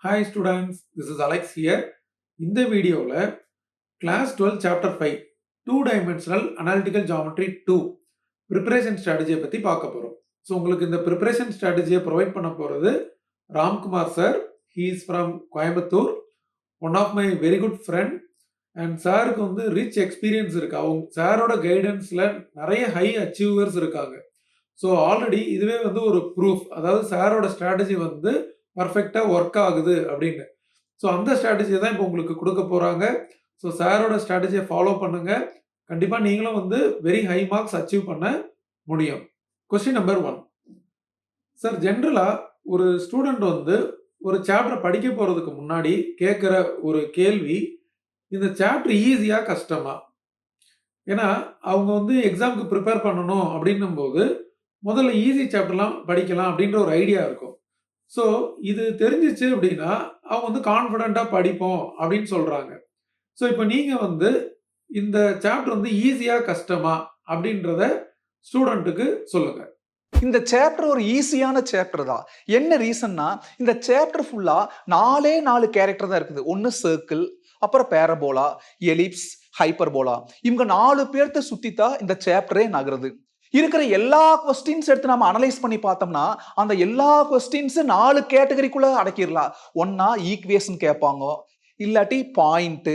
Hi students, this is Alex here. இந்த வீடியோவில் Class 12 Chapter 5 2-Dimensional Analytical Geometry 2 Preparation Strategy பற்றி பார்க்க போகிறோம். ஸோ உங்களுக்கு இந்த ப்ரிப்பரேஷன் ஸ்ட்ராட்டஜியை ப்ரொவைட் பண்ண போகிறது Ramkumar sir. He is from Coimbatore, one of my very good friend. And சாருக்கு வந்து ரிச் எக்ஸ்பீரியன்ஸ் இருக்குது. அவங்க சாரோட கைடன்ஸில் நிறைய ஹை அச்சீவர்ஸ் இருக்காங்க. ஸோ ஆல்ரெடி இதுவே வந்து ஒரு ப்ரூஃப், அதாவது சாரோட ஸ்ட்ராட்டஜி வந்து பர்ஃபெக்டாக ஒர்க் ஆகுது அப்படின்னு. ஸோ அந்த ஸ்ட்ராட்டஜியை தான் இப்போ உங்களுக்கு கொடுக்க போகிறாங்க. ஸோ சாரோட ஸ்ட்ராட்டஜியை ஃபாலோ பண்ணுங்கள். கண்டிப்பாக நீங்களும் வந்து வெரி ஹை மார்க்ஸ் அச்சீவ் பண்ண முடியும். Question number 1. சார், ஜென்ரலாக ஒரு ஸ்டூடெண்ட் வந்து ஒரு சாப்டர் படிக்க போகிறதுக்கு முன்னாடி கேட்குற ஒரு கேள்வி, இந்த சாப்டர் ஈஸியாக கஷ்டமா? ஏன்னா அவங்க வந்து எக்ஸாமுக்கு ப்ரிப்பேர் பண்ணணும் அப்படின்னும் போது முதல்ல ஈஸி சாப்டர்லாம் படிக்கலாம் அப்படின்ற ஒரு ஐடியா இருக்கும். ஸோ இது தெரிஞ்சிச்சு அப்படின்னா அவங்க வந்து கான்ஃபிடென்ட்டாக படிப்போம் அப்படின்னு சொல்கிறாங்க. ஸோ இப்போ நீங்கள் வந்து இந்த சாப்டர் வந்து ஈஸியாக கஷ்டமா அப்படின்றத ஸ்டூடெண்ட்டுக்கு சொல்லுங்கள். இந்த சாப்டர் ஒரு ஈஸியான சாப்டர் தான். என்ன ரீசன்னா, இந்த சாப்டர் ஃபுல்லா 4 கேரக்டர் தான் இருக்குது. ஒன்று சர்க்கிள், அப்புறம் பேரபோலா, எலிப்ஸ், ஹைப்பர்போலா. இவங்க 4 பேர்த்த சுத்தி தான் இந்த சாப்டரே நகருது. இருக்கிற எல்லா கொஸ்டின்ஸ் எடுத்து நம்ம அனலைஸ் பண்ணி பார்த்தோம்னா அந்த எல்லா கொஸ்டின்ஸ் 4 கேட்டகரிக்குள்ள அடக்கிடலாம். ஒன்னா ஈக்குவேஷன் கேட்பாங்க, இல்லாட்டி பாயிண்ட்,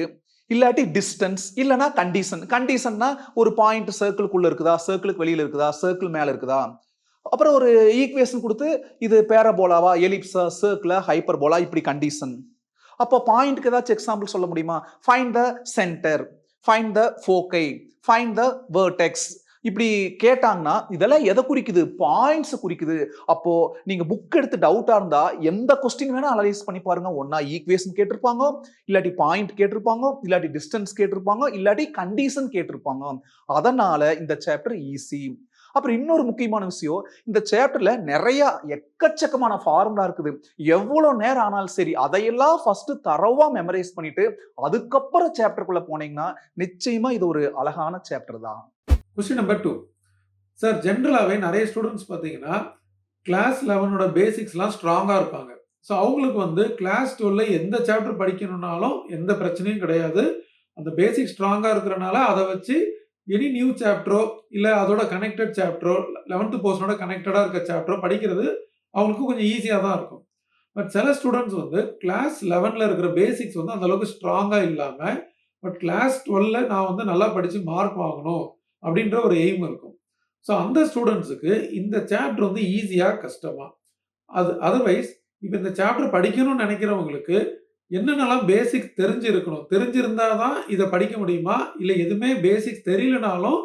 இல்லாட்டி டிஸ்டன்ஸ், இல்லைன்னா கண்டிஷன். கண்டிஷன்னா ஒரு பாயிண்ட் சர்க்கிளுக்குள்ள இருக்குதா, சர்க்கிளுக்கு வெளியில இருக்குதா, சர்க்கிள் மேல இருக்குதா. அப்புறம் ஒரு ஈக்குவேஷன் கொடுத்து இது பேரபோலாவா, எலிப்ஸா, சர்க்கிளா, ஹைப்பர்போலா, இப்படி கண்டிஷன். அப்போ பாயிண்ட்க்கு ஏதாச்சும் எக்ஸாம்பிள் சொல்ல முடியுமா? Find the centre, find the ஃபோக்கை, find the vertex. இப்படி கேட்டாங்கன்னா இதெல்லாம் எதை குறிக்குது? பாயிண்ட்ஸ் குறிக்குது. அப்போ நீங்க புக் எடுத்து டவுட்டா இருந்தா எந்த கொஸ்டின் வேணா அனலைஸ் பண்ணி பாருங்க. ஒன்னா ஈக்குவேஷன் கேட்டிருப்பாங்க, இல்லாட்டி பாயிண்ட் கேட்டிருப்பாங்க, இல்லாட்டி டிஸ்டன்ஸ் கேட்டிருப்பாங்க, இல்லாட்டி கண்டிஷன் கேட்டிருப்பாங்க. அதனால இந்த சாப்டர் ஈஸி. அப்புறம் இன்னொரு முக்கியமான விஷயம், இந்த சாப்டர்ல நிறைய எக்கச்சக்கமான ஃபார்முலா இருக்குது. எவ்வளவு நேரம் ஆனாலும் சரி அதையெல்லாம் ஃபர்ஸ்ட் தரவா மெமரைஸ் பண்ணிட்டு அதுக்கப்புறம் சாப்டருக்குள்ள போனீங்கன்னா நிச்சயமா இது ஒரு அழகான சாப்டர் தான். Question number 2. சார், ஜென்ரலாகவே நிறைய ஸ்டூடெண்ட்ஸ் பார்த்தீங்கன்னா கிளாஸ் 11ஓட பேசிக்ஸ்லாம் ஸ்ட்ராங்காக இருப்பாங்க. ஸோ அவங்களுக்கு வந்து கிளாஸ் 12 எந்த சாப்டர் படிக்கணும்னாலும் எந்த பிரச்சனையும் கிடையாது. அந்த பேசிக் ஸ்ட்ராங்காக இருக்கிறனால அதை வச்சு எனி நியூ சாப்டரோ இல்லை அதோட கனெக்டட் சாப்டரோ 11th போர்ஷனோட கனெக்டடாக இருக்க சாப்டரோ படிக்கிறது அவங்களுக்கு கொஞ்சம் ஈஸியாக தான் இருக்கும். பட் சில ஸ்டூடெண்ட்ஸ் வந்து கிளாஸ் 11ல் இருக்கிற பேசிக்ஸ் வந்து அந்தளவுக்கு ஸ்ட்ராங்காக இல்லாமல் பட் கிளாஸ் 12ல் நான் வந்து நல்லா படித்து மார்க் வாங்கணும் அப்படின்ற ஒரு எய்ம் இருக்கும். ஸோ அந்த ஸ்டூடெண்ட்ஸுக்கு இந்த சாப்டர் வந்து ஈஸியாக கஷ்டமா? அதர்வைஸ் இப்போ இந்த சாப்டர் படிக்கணும்னு நினைக்கிறவங்களுக்கு என்னென்னலாம் பேசிக்ஸ் தெரிஞ்சிருக்கணும், தெரிஞ்சிருந்தா தான் இதை படிக்க முடியுமா, இல்லை எதுவுமே பேசிக்ஸ் தெரியலனாலும்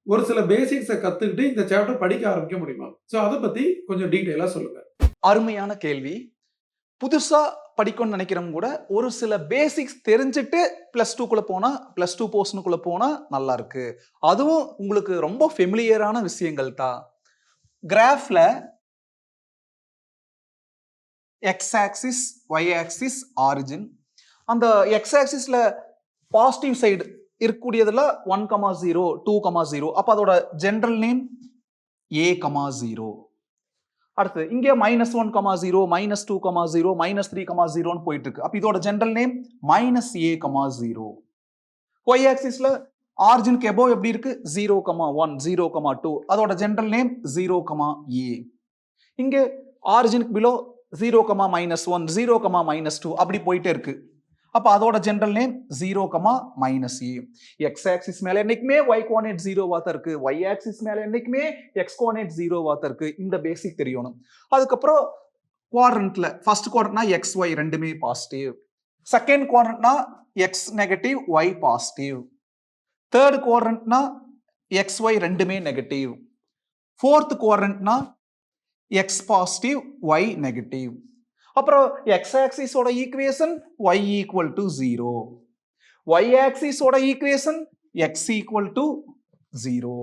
ஒரு சில பேசிக்ஸை கற்றுக்கிட்டு இந்த சாப்டர் படிக்க ஆரம்பிக்க முடியுமா? ஸோ அதை பற்றி கொஞ்சம் டீட்டெயிலாக சொல்லுங்கள். அருமையான கேள்வி. புதுசா படிக்கணும்னு நினைக்கிறவங்க கூட ஒரு சில பேசிக்ஸ் தெரிஞ்சுட்டு +2 போனா, +2 போர்ஷனுக்குள்ள போனா நல்லா இருக்கு. அதுவும் உங்களுக்கு ரொம்ப ஃபெமிலியரான விஷயங்கள் தான். கிராஃப்ல X axis, Y axis, origin. அந்த எக்ஸ் ஆக்சிஸ்ல பாசிட்டிவ் சைடு இருக்கக்கூடியதுல 1,0, 2,0. அப்ப அதோட ஜெனரல் நேம் A,0. அடுத்து இங்க -1,0, -2,0, -3,0 போயிட்டு இருக்கு. அப்ப இதோட ஜெனரல் நேம் -A,0. ஒய் ஆக்சிஸ்ல ஆரிஜினுக்கு எபோவ் எப்படி இருக்கு? 0,1, 0,2. அதோட ஜெனரல் நேம் 0,A. இங்க ஆரிஜினுக்கு பிலோ 0,-1, 0,-2 அப்படி போயிட்டே இருக்கு. அப்ப அதோட general name 0,-A. X axis மேல என்னைக்குமே ஒய் கோஆர்டினேட் 0வா தான் இருக்கு, ஒய் ஆக்சிஸ் மேல என்னைக்குமே எக்ஸ் கோஆர்டினேட் 0வா தான் இருக்கு. இந்த பேசிக் தெரியணும். அதுக்கப்புறம் குவாட்ரண்ட்ல ஃபர்ஸ்ட் குவாட்ரண்ட்னா எக்ஸ் ஒய் ரெண்டுமே பாசிட்டிவ், செகண்ட் குவாட்ரண்ட்னா X negative Y positive, third குவாட்ரண்ட்னா எக்ஸ் ஒய் ரெண்டுமே நெகட்டிவ், ஃபோர்த் குவாட்ரண்ட்னா எக்ஸ் பாசிட்டிவ் ஒய் நெகட்டிவ். அப்புறம் எக்ஸ் ஆக்சிஸோட ஈக்குவேஷன் y = 0, y ஆக்சிஸோட ஈக்குவேஷன் x = 0.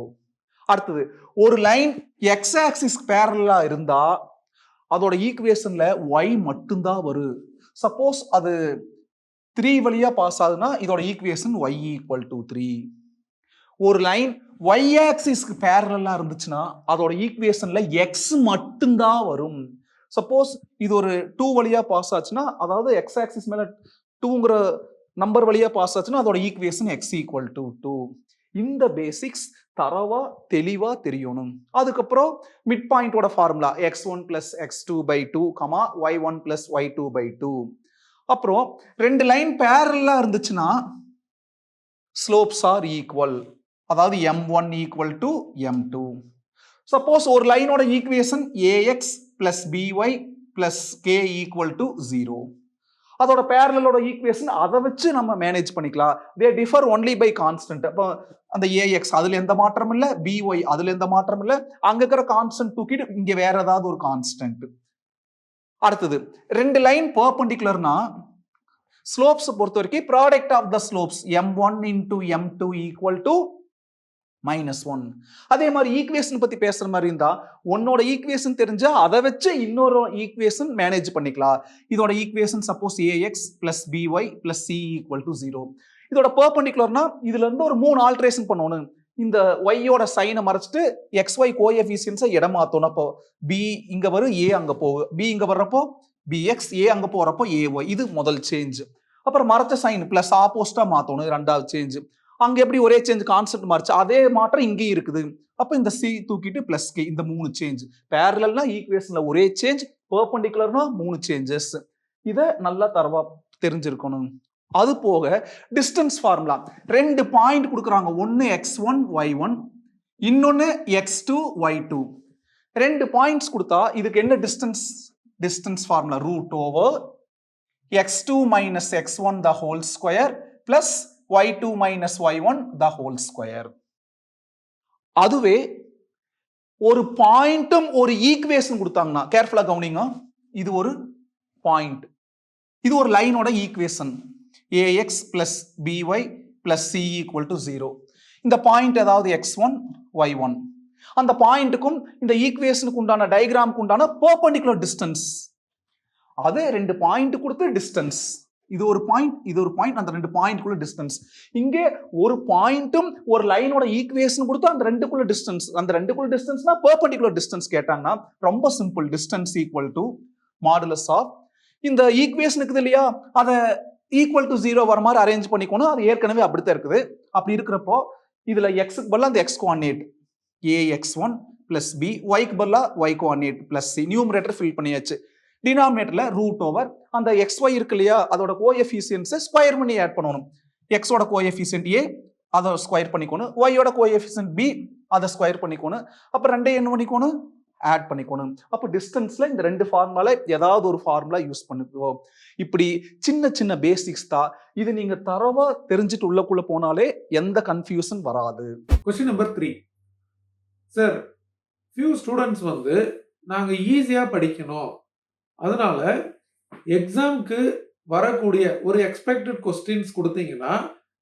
அடுத்தது ஒரு லைன் எக்ஸ் ஆக்சிஸ் பேரலா இருந்தா அதோட ஈக்குவேஷன்ல y மட்டும்தான் வரும். சப்போஸ் அது 3 வழியா பாஸ் ஆகுதுன்னா இதோட ஈக்குவேஷன் y = 3. ஒரு லைன் y ஆக்சிஸ்க்கு பேரலா இருந்துச்சுன்னா அதோட ஈக்குவேஷன்ல x மட்டும்தான் வரும். சப்போஸ் இது ஒரு 2 வழியா பாஸ் ஆச்சுன்னா, அதாவது எக்ஸ் ஆக்சிஸ் மேல 2ங்கிற நம்பர் வழியா பாஸ் ஆச்சுன்னா அதோட ஈக்குவேஷன் x ஈக்குவல் டு 2. இந்த பேசிக்ஸ் தரவா தெளிவா தெரியணும். அதுக்கப்புறம் மிட் பாயிண்டோட formula x1 plus x2 by 2 comma y1 plus y2 by 2. அப்புறம் ரெண்டு லைன் பேரலா இருந்துச்சுன்னா ஸ்லோப்ஸ் ஆர் ஈக்குவல், அதாவது m1 equal to m2. Suppose ஒரு லைனோட equation ax plus by plus k equal to 0. அதோட பேரலோட ஈக்குவேஷன் அதை வச்சு நம்ம மேனேஜ் பண்ணிக்கலாம். They differ only by constant. அப்போ அந்த ஏஎக்ஸ் அதுல எந்த மாற்றம் இல்லை, பிஒய் அதுல எந்த மாற்றம் இல்லை, அங்க இருக்கிற கான்ஸ்டன்ட் தூக்கிட்டு இங்க வேற ஏதாவது ஒரு கான்ஸ்டன்ட். அடுத்தது ரெண்டு லைன் பெர்பெண்டிகுலர்னா ஸ்லோப்ஸ் பொறுத்த வரைக்கும் product of the slopes m1 into m2 equal to -1. அதே மாதிரி ஈக்குவேஷன் பத்தி பேசுற மாதிரி இருந்தா உன்னோட ஈக்குவேஷன் தெரிஞ்சா அதை வச்சு இன்னொரு ஈக்குவேஷன் மேனேஜ் பண்ணிக்கலாம். இதோட equation suppose ax plus by plus c equal to 0. இதோட பெர்பெண்டிகுலர்னா இதுல இருந்து ஒரு 3 ஆல்ட்ரேஷன் பண்ணணும். இந்த y-யோட சைனை மறைச்சிட்டு xy கோஎஃபிஷியன்ஸை இடம் மாத்தணும். அப்போ b இங்க வரும், a அங்க போகும், b இங்க வர்றப்போ bx, a அங்க போறப்போ ay. இது முதல் சேஞ்ச். அப்புறம் மறைச்ச சைன் பிளஸ் ஆப்போசிட்டா மாத்தணும், ரெண்டாவது சேஞ்ச். அங்க எப்படி ஒரே சேஞ்ச் கான்செப்ட் மாறிச்சு அதே மாற்றம் இங்கேயும் இருக்குது. அப்ப இந்த சி தூக்கிட்டு பிளஸ் கே, இந்த 3 சேஞ்ச். பேரலல்னா ஈக்குவேஷன்ல ஒரே சேஞ்ச், பெர்பெண்டிகுலர்னா 3 சேஞ்சஸ். இத நல்லா தரவா தெரிஞ்சிருக்கணும். அது போக டிஸ்டன்ஸ் ஃபார்முலா ரெண்டு பாயிண்ட் கொடுக்குறாங்க, ஒன்னு x1 y1 இன்னொன்னு x2 y2. ரெண்டு பாயிண்ட்ஸ் கொடுத்தா இதுக்கு என்ன distance? Distance formula root over x2 minus x1 the whole square plus y2 minus y1 the whole square. அதுவே ஒரு பாயிண்ட்டும் ஒரு ஈக்குவேஷன் கொடுத்தாங்கன்னா கேர்ஃபுல்லா கவனிங்க. இது ஒரு பாயிண்ட், இது ஒரு லைனோட equation ax plus by plus c equal to 0. இந்த பாயிண்ட் ஏதாவது x1 y1, அந்த பாயிண்ட்டுக்கும் இந்த ஈக்குவேஷனுக்கு உண்டான டயக்ராமுக்கு உண்டான பெர்பெண்டிகுலர் டிஸ்டன்ஸ். அது ரெண்டு பாயிண்ட் கொடுத்து டிஸ்டன்ஸ். இது ஒரு பாயிண்ட், இது ஒரு பாயிண்ட், அந்த ரெண்டு பாயிண்ட்குள்ள டிஸ்டன்ஸ். இங்கே ஒரு பாயிண்ட்டும் ஒரு லைனோட ஈக்குவேஷன் கொடுத்து அந்த ரெண்டுக்குள்ள டிஸ்டன்ஸ். அந்த ரெண்டுக்குள்ள டிஸ்டன்ஸ்னா பெர்பெண்டிகுலர் டிஸ்டன்ஸ் கேட்டாங்கன்னா ரொம்ப simple. Distance equal to modulus of இந்த ஈக்குவேஷனுக்கு இல்லையா, அதை ஈக்குவல் டு 0 வர மாதிரி அரேஞ்ச் பண்ணிக்கணும். அது ஏற்கனவே அப்படித்தான் இருக்குது. அப்படி இருக்கிறப்போ இதுல எக்ஸுக்கு பதிலாக அந்த X coordinate ax1 plus b, ஒய்க்கு பதிலாக y coordinate plus c. Numerator fill பண்ணியாச்சு. டினாமினேட்டர்ல ரூட் ஓவர் அந்த xy இருக்கு இல்லையா, அதோட கோஎஃபிஷியன்ட்ஸை ஸ்கொயர் பண்ணி ஆட் பண்ணணும். எக்ஸோட கோஎஃபிஷியன்ட் a அதை ஸ்கொயர் பண்ணிக்கணும், ஒய்யோட கோஎஃபிஷியன்ட் b அதை ஸ்கொயர் பண்ணிக்கணும். அப்ப ரெண்டையும் என்ன பண்ணிக்கணும்? ஆட் பண்ணிக்கணும். அப்போ டிஸ்டன்ஸ்ல இந்த ரெண்டு ஃபார்முலால ஏதாவது ஒரு ஃபார்முலா யூஸ் பண்ணிக்குவோம். இப்படி சின்ன சின்ன பேசிக்ஸ் தான். இது நீங்க தரவா தெரிஞ்சுட்டு உள்ளக்குள்ள போனாலே எந்த கன்ஃபியூஷன் வராது. Question number 3. Sir, few students வந்து நாங்க ஈஸியா படிக்கணும், அதனால எக்ஸாம்க்கு வரக்கூடிய ஒரு எக்ஸ்பெக்டட் கொஸ்டின்ஸ் கொடுத்தீங்கன்னா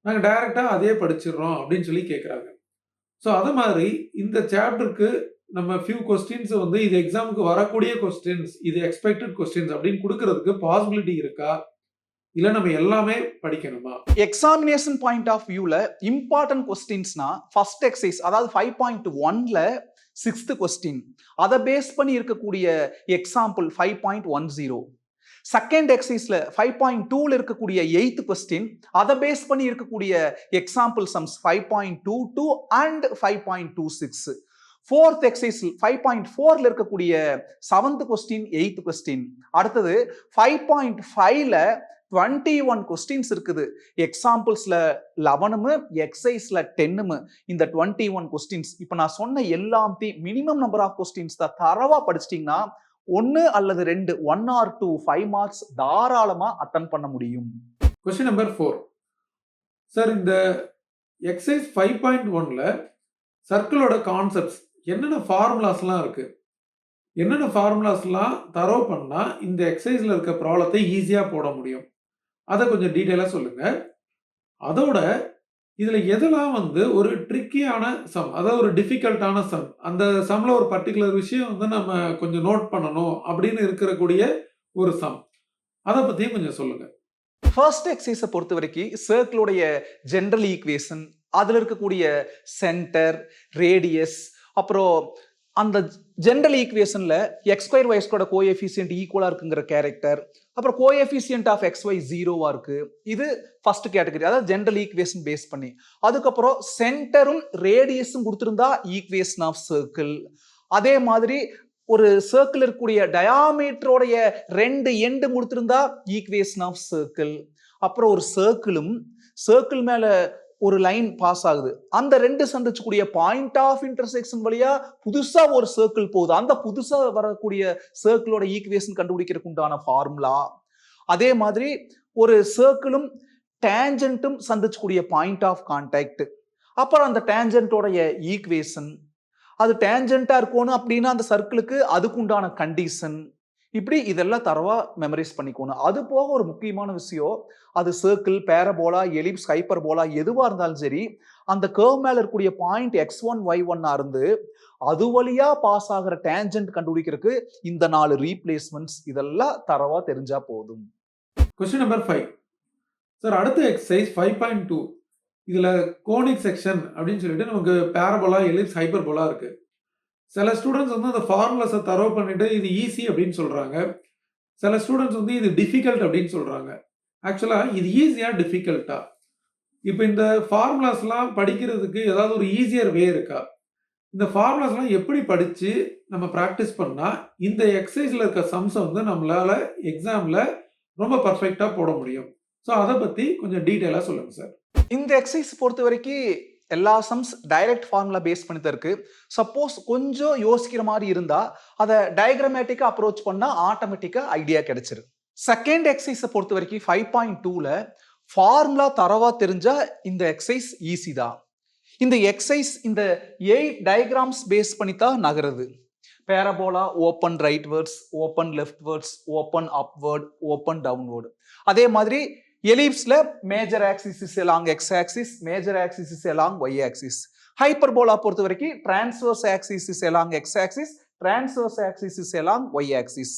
நாங்கள் டைரக்டாக அதே படிச்சிடுறோம் அப்படின்னு சொல்லி கேட்குறாங்க. ஸோ அது மாதிரி இந்த சாப்டருக்கு நம்ம ஃபியூ கொஸ்டின்ஸ் வந்து இது எக்ஸாமுக்கு வரக்கூடிய கொஸ்டின்ஸ், இது எக்ஸ்பெக்டட் கொஸ்டின்ஸ் அப்படின்னு கொடுக்கறதுக்கு பாசிபிலிட்டி இருக்கா, இல்லை நம்ம எல்லாமே படிக்கணுமா? எக்ஸாமினேஷன் பாயிண்ட் ஆஃப் வியூல இம்பார்ட்டன்ட் கொஸ்டின்ஸ்னா ஃபர்ஸ்ட் எக்ஸசைஸ், அதாவது 5.1ல 6th கொஸ்டின், அதை பேஸ் பண்ணி இருக்கக்கூடிய எக்ஸாம்பிள் 5.10. செகண்ட் எக்ஸசைஸ்ல 5.2ல இருக்கக்கூடிய 8th கொஸ்டின், அதை பேஸ் பண்ணி இருக்கக்கூடிய example sums 5.22 and 5.26. Fourth exercise 5.4ல இருக்கக்கூடிய 7th கொஸ்டின் 8th கொஸ்டின். அடுத்தது 5.5ல 21 கொஸ்டின்ஸ் இருக்குது. எக்ஸாம்பிள்ஸ்ல 11, எக்ஸசைஸ்ல 10. இந்த 21 கொஸ்டின்ஸ் இப்ப நான் சொன்ன எல்லாத்தையும் மினிமம் நம்பர் ஆஃப் கொஸ்டின்ஸ் தான் தரவா படிச்சிட்டீங்கன்னா 1 அல்லது 2, 1 or 2 5 மார்க்ஸ் தாராளமா அட்டன் பண்ண முடியும். Question number 4. சார், இந்த எக்ஸசைஸ் 5.1ல சர்க்கிளோட கான்செப்ட்ஸ் என்னென்ன ஃபார்முலாஸ்லாம் இருக்கு, என்னென்ன ஃபார்முலாஸ்லாம் தரவு பண்ணா இந்த எக்ஸசைஸ்ல இருக்க ப்ராப்ளத்தை ஈஸியா போட முடியும், அதை கொஞ்சம் டீட்டெயிலாக சொல்லுங்க. அதோட இதுல எதெல்லாம் வந்து ஒரு ட்ரிக்கியான சம், அதாவது ஒரு டிஃபிகல்ட்டான சம், அந்த சம்ல ஒரு பர்டிகுலர் விஷயம் வந்து நம்ம கொஞ்சம் நோட் பண்ணணும் அப்படின்னு இருக்கக்கூடிய ஒரு சம், அதை பத்தியும் கொஞ்சம் சொல்லுங்க. ஃபர்ஸ்ட் எக்ஸசைஸை பொறுத்த வரைக்கும் சர்க்கிளுடைய ஜெனரல் ஈக்குவேஷன், அதுல இருக்கக்கூடிய சென்டர், ரேடியஸ், அப்புறம் அந்த ஜெனரல் ஈக்குவேஷன்ல X square Y square coefficient ஈக்குவலா இருக்குங்கிற கேரக்டர், அப்புறம் கோஎஃபிஷியன்ட் ஆஃப் எக்ஸ் ஒய் ஜீரோவா இருக்கு. இது ஃபர்ஸ்ட் கேட்டகரி, அதாவது ஜெனரல் ஈக்குவேஷன் பேஸ் பண்ணி. அதுக்கப்புறம் சென்டரும் ரேடியஸும் கொடுத்திருந்தா ஈக்குவேஷன் ஆஃப் சர்க்கிள். அதே மாதிரி ஒரு சர்க்கிள் இருக்கக்கூடிய டயாமீட்டரோடைய 2 எண்டு கொடுத்திருந்தா ஈக்குவேஷன் ஆஃப் சர்க்கிள். அப்புறம் ஒரு சர்க்கிள் மேல ஒரு லைன் பாஸ் ஆகுது, அந்த 2 சந்திச்சக்கூடிய பாயிண்ட் ஆஃப் இன்டர்செக்ஷன் வழியா புதுசா ஒரு சர்க்கிள் போகுது, அந்த புதுசா வரக்கூடிய சர்க்கிளோட ஈக்குவேஷன் கண்டுபிடிக்கிறதுக்கு உண்டான ஃபார்முலா. அதே மாதிரி ஒரு சர்க்கிளும் டேஞ்சன்ட்டும் சந்திச்சக்கூடிய பாயிண்ட் ஆஃப் கான்டாக்ட், அப்புறம் அந்த டேஞ்சன்ட்டோடைய ஈக்குவேஷன், அது டேஞ்சன்ட்டா இருக்கணும் அப்படின்னா அந்த சர்க்கிளுக்கு அதுக்கு உண்டான கண்டிஷன். இப்படி இதெல்லாம் தரவா மெமரைஸ் பண்ணிக்கணும். அது போக ஒரு முக்கியமான விஷயம், அது சர்க்கிள், பேரபோலா, எலிப்ஸ், ஹைப்பர்போலா எதுவா இருந்தாலும் சரி, அந்த கர்வ் மேல இருக்கக்கூடிய பாயிண்ட் x1 y1 இருந்து அது வழியா பாஸ் ஆகிற டேஞ்சன்ட் கண்டுபிடிக்கிறதுக்கு இந்த 4 ரீப்ளேஸ்மெண்ட்ஸ் இதெல்லாம் தரவா தெரிஞ்சா போதும். Question number 5. சார், அடுத்த எக்ஸசைஸ் 5.2. இதுல கோனிக் செக்ஷன் அப்படின்னு சொல்லிட்டு நமக்கு பேரபோலா, எலிப்ஸ், ஹைப்பர்போலா இருக்கு. சில ஸ்டூடெண்ட்ஸ் வந்து அந்த ஃபார்முலாஸை தரவு பண்ணிட்டு இது ஈஸி அப்படின்னு சொல்றாங்க. சில ஸ்டூடெண்ட்ஸ் வந்து இது டிஃபிகல்ட் அப்படின்னு சொல்றாங்க. ஆக்சுவலா இது ஈஸியா டிஃபிகல்ட்டா? இப்போ இந்த ஃபார்முலாஸ்லாம் படிக்கிறதுக்கு ஏதாவது ஒரு ஈஸியர் வே இருக்கா? இந்த ஃபார்முலாஸ்லாம் எப்படி படிச்சு நம்ம ப்ராக்டிஸ் பண்ணா இந்த எக்ஸசைஸ்ல இருக்க சம்ஸை வந்து நம்மளால எக்ஸாம்ல ரொம்ப பர்ஃபெக்டா போட முடியும்? ஸோ அதை பத்தி கொஞ்சம் டீட்டெயிலா சொல்லுங்க சார். இந்த எக்ஸசைஸ் பொறுத்த வரைக்கும் எல்லா சம்ஸ் டைரக்ட் ஃபார்முலா பேஸ் பண்ணி தான் இருக்கு. சப்போஸ் கொஞ்சம் யோசிக்கிற மாதிரி இருந்தா அதை டயக்ராமேட்டிக்கா அப்ரோச் பண்ணா ஆட்டோமேட்டிக்கா ஐடியா கிடைச்சிரு. செகண்ட் எக்ஸசைஸை பொறுத்த வரைக்கும் 5.2ல ஃபார்முலா தரவா தெரிஞ்சா இந்த எக்ஸசைஸ் ஈஸி தான். இந்த எக்ஸசைஸ் இந்த 8 டயக்ராம்ஸ் பேஸ் பண்ணி தான் நகருது. Parabola open rightwards, open leftwards, open upward, open downward. அதே மாதிரி எலிப்ஸ்ல major axis is along x axis, major axis is along y axis. Hyperbola பொறுத்த வரைக்கும் transverse axis is along x axis, transverse axis is along y axis.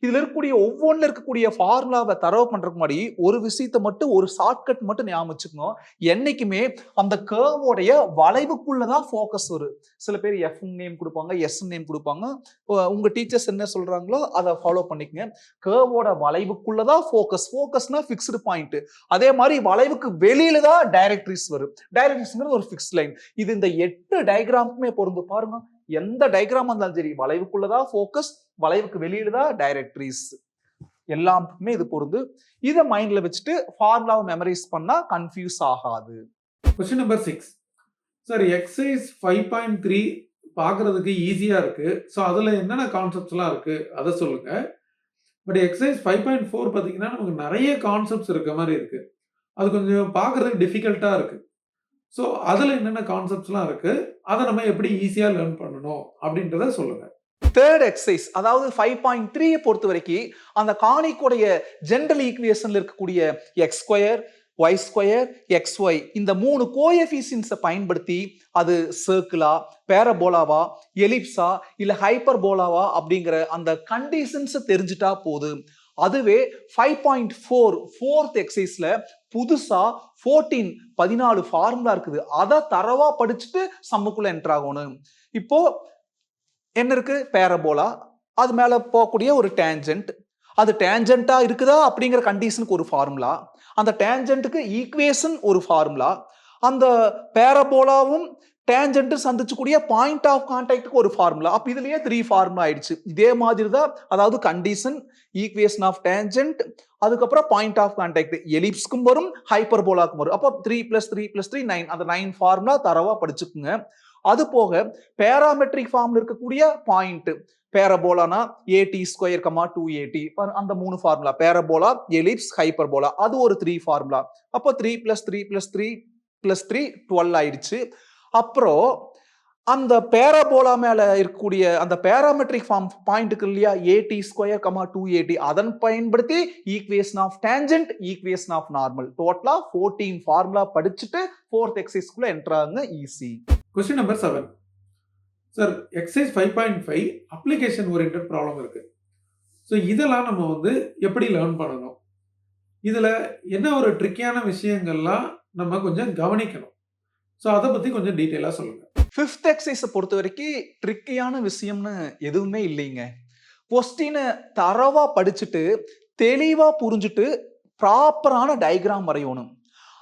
இதுல இருக்கக்கூடிய ஒவ்வொன்றுல இருக்கக்கூடிய ஃபார்முலாவை தரவு பண்றதுக்கு முன்னாடி ஒரு விஷயத்தை மட்டும், ஒரு ஷார்ட்கட் மட்டும் ஞாபகம் வச்சுக்கணும். என்னைக்குமே அந்த கர்வோடைய வளைவுக்குள்ளதான் ஃபோக்கஸ் வரும். சில பேர் எஃப் நேம் கொடுப்பாங்க, எஸ் நேம் கொடுப்பாங்க. உங்க டீச்சர்ஸ் என்ன சொல்றாங்களோ அதை ஃபாலோ பண்ணிக்கங்க. கர்வோட வளைவுக்குள்ளதான் ஃபோக்கஸ். ஃபோக்கஸ்னா ஃபிக்ஸ்டு பாயிண்ட். அதே மாதிரி வளைவுக்கு வெளியில தான் டைரக்ட்ரிஸ் வரும். டைரக்ட்ரிஸ்ங்கிறது ஒரு ஃபிக்ஸ்ட் லைன். இது இந்த 8 டயக்ராமுக்குமே பொருந்து. பாருங்க, எந்த டயக்ராம் இருந்தாலும் சரி, வளைவுக்குள்ளதான் ஃபோக்கஸ், வளைவுக்கு வெளியில தான் டைரக்ட்ரிஸ். எல்லாமே இது பொருந்து. இதை மைண்ட்ல வச்சுட்டு ஃபார்முலாவை மெமரைஸ் பண்ணா கன்ஃபியூஸ் ஆகாது. Question number 6. சார், எக்ஸசைஸ் 5.3 பார்க்கறதுக்கு ஈஸியா இருக்கு. ஸோ அதுல என்னென்ன கான்செப்ட்ஸ்லாம் இருக்கு அதை சொல்லுங்க. பட் எக்ஸசைஸ் 5.4 பார்த்தீங்கன்னா நமக்கு நிறைய கான்செப்ட்ஸ் இருக்க மாதிரி இருக்கு. அது கொஞ்சம் பார்க்கறதுக்கு டிஃபிகல்ட்டா இருக்கு. ஸோ அதில் என்னென்ன கான்செப்ட்ஸ்லாம் இருக்கு, அதை நம்ம எப்படி ஈஸியாக லேர்ன் பண்ணணும் அப்படின்றத சொல்லுங்க. தேர்ட் எக்ஸசைஸ், அதாவது 5.3 பொறுத்த வரைக்கும் அந்த கானிக்குடைய ஜெனரல் ஈக்குவேஷன்ல இருக்கக்கூடிய x square, Y square, x y இந்த 3 கோஎஃபிஷியன்ட்ஸை பயன்படுத்தி அது சர்க்கிளா, பேரபோலாவா, எலிப்ஸா இல்ல ஹைப்பர்போலாவா அப்படிங்கிற அந்த கண்டிஷன்ஸை தெரிஞ்சுட்டா போதும். அதுவே 5.4 ஃபோர்த் எக்ஸசைஸ்ல புதுசா 14 ஃபார்முலா இருக்குது. அதை தரவா படிச்சுட்டு சம்முக்குள்ள என்டர் ஆகணும். இப்போ என்ன இருக்கு? பேரபோலா, அது மேல போகக்கூடிய ஒரு டேஞ்சன்ட், அது டேஞ்சன்ட்டா இருக்குதா அப்படிங்கிற கண்டிஷனுக்கு ஒரு ஃபார்முலா, அந்த டேஞ்சன்ட்டுக்கு ஈக்குவேஷன் ஒரு ஃபார்முலா, அந்த பேரபோலாவும் டேஞ்சன்ட் சந்திச்சக்கூடிய பாயிண்ட் ஆஃப் கான்டாக்டுக்கு ஒரு ஃபார்முலா. அப்ப இதுலயே 3 ஃபார்முலா ஆயிடுச்சு. இதே மாதிரி தான், அதாவது கண்டிஷன், ஈக்குவேஷன் ஆஃப் டேஞ்சன்ட், அதுக்கப்புறம் பாயிண்ட் ஆஃப் கான்டாக்ட் எலிப்ஸ்க்கும் வரும், ஹைப்பர்போலாக்கும் வரும். அப்போ 3 + 3 + 3 9. அந்த 9 ஃபார்முலா தரவா படிச்சுக்குங்க. அது போக பேராமெட்ரிக் ஃபார்ம்ல இருக்கக்கூடிய பாயிண்ட், பேரபோலானா AT², 2AT, அந்த 3 ஃபார்முலா, பேரபோலா, எலிப்ஸ், ஹைப்பர்போலா, அது ஒரு 3 ஃபார்முலா. அப்போ 3 + 3 + 3 + 3 12 ஆயிடுச்சு. அப்புறம் அந்த பேராபோலா மேல இருக்கக்கூடிய அந்த பேராமெட்ரிக் ஃபார்ம் பாயிண்ட்க்கு இல்லையா, AT², 2AT, அதன் பயன்படுத்தி equation of tangent, equation of normal, டோட்டலா 14 ஃபார்முலா படிச்சுட்டு 4th எக்ஸசைஸ்க்குள்ள என்டர் ஆகுங்க. Easy. Question number 7. Sir, exercise 5.5 application oriented problem இருக்கு. ஸோ இதெல்லாம் நம்ம வந்து எப்படி லேர்ன் பண்ணணும், இதுல என்ன ஒரு ட்ரிக்கியான விஷயங்கள்லாம் நம்ம கொஞ்சம் கவனிக்கணும். ஸோ அதை பத்தி கொஞ்சம் டீட்டெயிலா சொல்லுங்க. ஃபிஃப்த் எக்ஸசைஸை பொறுத்த வரைக்கும் ட்ரிக்கியான விஷயம்னு எதுவுமே இல்லைங்க. கொஸ்டினை தரவா படிச்சுட்டு தெளிவா புரிஞ்சுட்டு ப்ராப்பரான டயக்ராம் வரையணும்.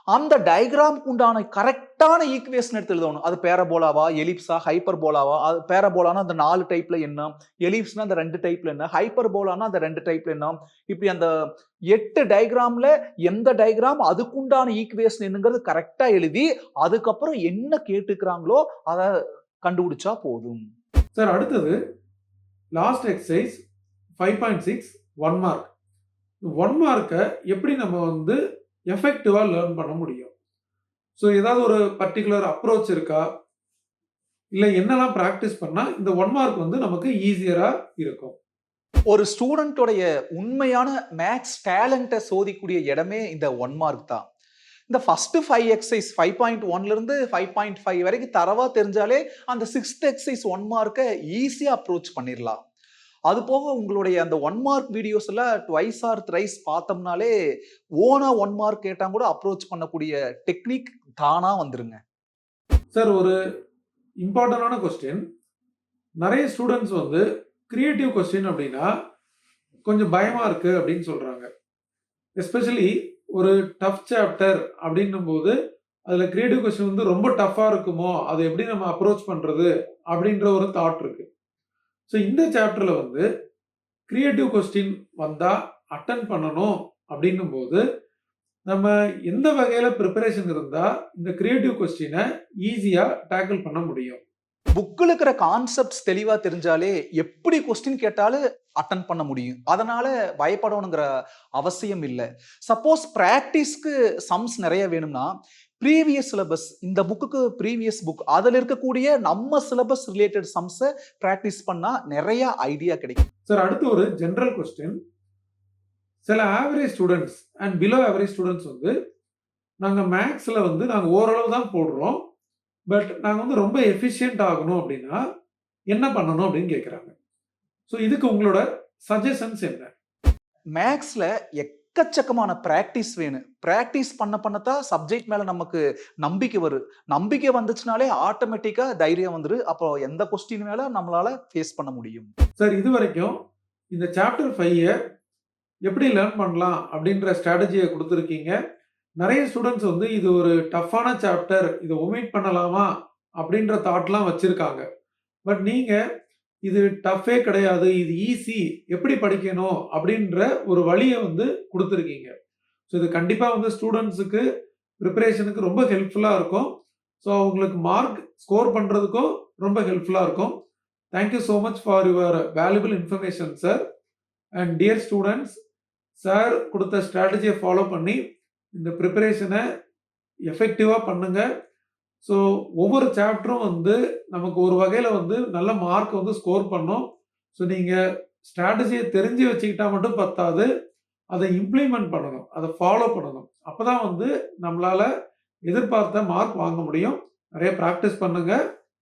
அந்த டயக்ராமுக்கு உண்டான கரெக்டான ஈக்குவேஷன் எடுத்து எழுதணும். அது பேரபோலாவா, எலிப்ஸா, ஹைப்பர்போலாவா? அது பேரபோலானா அந்த 4 டைப்ல என்ன, எலிப்ஸ்னா அந்த 2 டைப்ல என்ன, ஹைப்பர்போலானா அந்த 2 டைப்ல என்ன, இப்படி அந்த 8 டயக்ராம்ல எந்த டயக்ராம் அதுக்குண்டான ஈக்குவேஷன் என்னங்கிறது கரெக்டா எழுதி அதுக்கப்புறம் என்ன கேட்டுக்கிறாங்களோ அதை கண்டுபிடிச்சா போதும். சார் அடுத்தது லாஸ்ட் எக்ஸசைஸ் 5.6 1 மார்க். 1 மார்க்கை எப்படி நம்ம வந்து எஃபெக்டிவா லேர்ன் பண்ண முடியும்? ஸோ ஏதாவது ஒரு பர்டிகுலர் அப்ரோச் இருக்கா? இல்லை என்னெல்லாம் ப்ராக்டிஸ் பண்ணா இந்த 1 மார்க் வந்து நமக்கு ஈஸியரா இருக்கும்? ஒரு ஸ்டூடெண்டோடைய உண்மையான மேக்ஸ் டேலண்ட்டை சோதிக்கூடிய இடமே இந்த 1 மார்க் தான். இந்த ஃபர்ஸ்ட் 5 எக்ஸசைஸ் 5.1ல இருந்து 5.5 வரைக்கும் தரவா தெரிஞ்சாலே அந்த 6th எக்ஸசைஸ் 1 மார்க்கை ஈஸியா அப்ரோச் பண்ணிடலாம். அது போக உங்களுடைய அந்த 1 மார்க் வீடியோஸ் எல்லாம் ட்வைஸ் ஆர் த்ரைஸ் பார்த்தோம்னாலே ஓனா 1 மார்க் கேட்டா கூட அப்ரோச் பண்ணக்கூடிய டெக்னிக் தானா வந்துருங்க. சார் ஒரு இம்பார்ட்டன்டான கொஸ்டின். நிறைய ஸ்டூடெண்ட்ஸ் வந்து கிரியேட்டிவ் கொஸ்டின் அப்படின்னா கொஞ்சம் பயமா இருக்கு அப்படின்னு சொல்றாங்க. எஸ்பெஷலி ஒரு டஃப் சாப்டர் அப்படின்னும் போது அதுல கிரியேட்டிவ் கொஸ்டின் வந்து ரொம்ப டஃபா இருக்குமோ, அதை எப்படி நம்ம அப்ரோச் பண்றது அப்படின்ற ஒரு தாட் இருக்கு. ஸோ இந்த சாப்டர்ல வந்து கிரியேட்டிவ் கொஸ்டின் வந்தா அட்டன் பண்ணணும் அப்படின்னும் போது நம்ம எந்த வகையில ப்ரிப்பரேஷன் இருந்தா இந்த கிரியேட்டிவ் கொஸ்டினை ஈஸியா டேக்கிள் பண்ண முடியும்? புக்கில் இருக்கிற கான்செப்ட்ஸ் தெளிவா தெரிஞ்சாலே எப்படி கொஸ்டின் கேட்டாலும் அட்டன் பண்ண முடியும். அதனால பயப்படணுங்கிற அவசியம் இல்லை. சப்போஸ் பிராக்டிஸ்க்கு சம்ஸ் நிறைய வேணும்னா ப்ரீவியஸ் சிலபஸ், இந்த புக்குக்கு ப்ரீவியஸ் புக், அதில் இருக்கக்கூடிய நம்ம சிலபஸ் ரிலேட்டட் சம்ஸை ப்ராக்டிஸ் பண்ணா நிறைய ஐடியா கிடைக்கும். சார் அடுத்து ஒரு ஜெனரல் கொஸ்டின். சில average students and below average students வந்து நாங்கள் மேக்ஸில் வந்து நாங்கள் ஓரளவு தான் போடுறோம், பட் நாங்கள் வந்து ரொம்ப எஃபிஷியன்ட் ஆகணும் அப்படின்னா என்ன பண்ணணும் அப்படின்னு கேட்குறாங்க. ஸோ இதுக்கு உங்களோட சஜஷன்ஸ் என்ன? மேக்ஸ்ல எக்கச்சக்கமான பிராக்டிஸ் வேணும். பிராக்டிஸ் பண்ணத்தான் சப்ஜெக்ட் மேல நமக்கு நம்பிக்கை வரும். நம்பிக்கை வந்துச்சுனாலே ஆட்டோமேட்டிக்கா தைரியம் வந்துரு. அப்போ எந்த கொஸ்டின் மேல நம்மளால ஃபேஸ் பண்ண முடியும். சார் இது வரைக்கும் இந்த சாப்டர் 5 எப்படி லேர்ன் பண்ணலாம் அப்படின்ற ஸ்ட்ராட்டஜியை கொடுத்துருக்கீங்க. நிறைய ஸ்டூடெண்ட்ஸ் வந்து இது ஒரு டஃப்பான சாப்டர், இதை ஒமிட் பண்ணலாமா அப்படின்ற தாட்லாம் வச்சிருக்காங்க. பட் நீங்க இது டஃப்பே கிடையாது, இது ஈஸி, எப்படி படிக்கணும் அப்படின்ற ஒரு வழியை வந்து கொடுத்துருக்கீங்க. ஸோ இது கண்டிப்பாக வந்து ஸ்டூடெண்ட்ஸுக்கு ப்ரிப்பரேஷனுக்கு ரொம்ப ஹெல்ப்ஃபுல்லாக இருக்கும். ஸோ அவங்களுக்கு மார்க் ஸ்கோர் பண்ணுறதுக்கும் ரொம்ப ஹெல்ப்ஃபுல்லாக இருக்கும். Thank you so much for your valuable information sir. And dear students, sir கொடுத்த ஸ்ட்ராட்டஜியை ஃபாலோ பண்ணி இந்த ப்ரிப்பரேஷனை எஃபெக்டிவாக பண்ணுங்க. ஸோ ஒவ்வொரு சாப்டரும் வந்து நமக்கு ஒரு வகையில் வந்து நல்ல மார்க் வந்து ஸ்கோர் பண்ணும். ஸோ நீங்கள் ஸ்ட்ராட்டஜியை தெரிஞ்சு வச்சுக்கிட்டா மட்டும் பத்தாது, அதை இம்ப்ளிமெண்ட் பண்ணணும், அதை ஃபாலோ பண்ணணும். அப்போ தான் வந்து நம்மளால் எதிர்பார்த்த மார்க் வாங்க முடியும். நிறைய ப்ராக்டிஸ் பண்ணுங்க.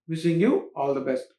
Wishing you all the best.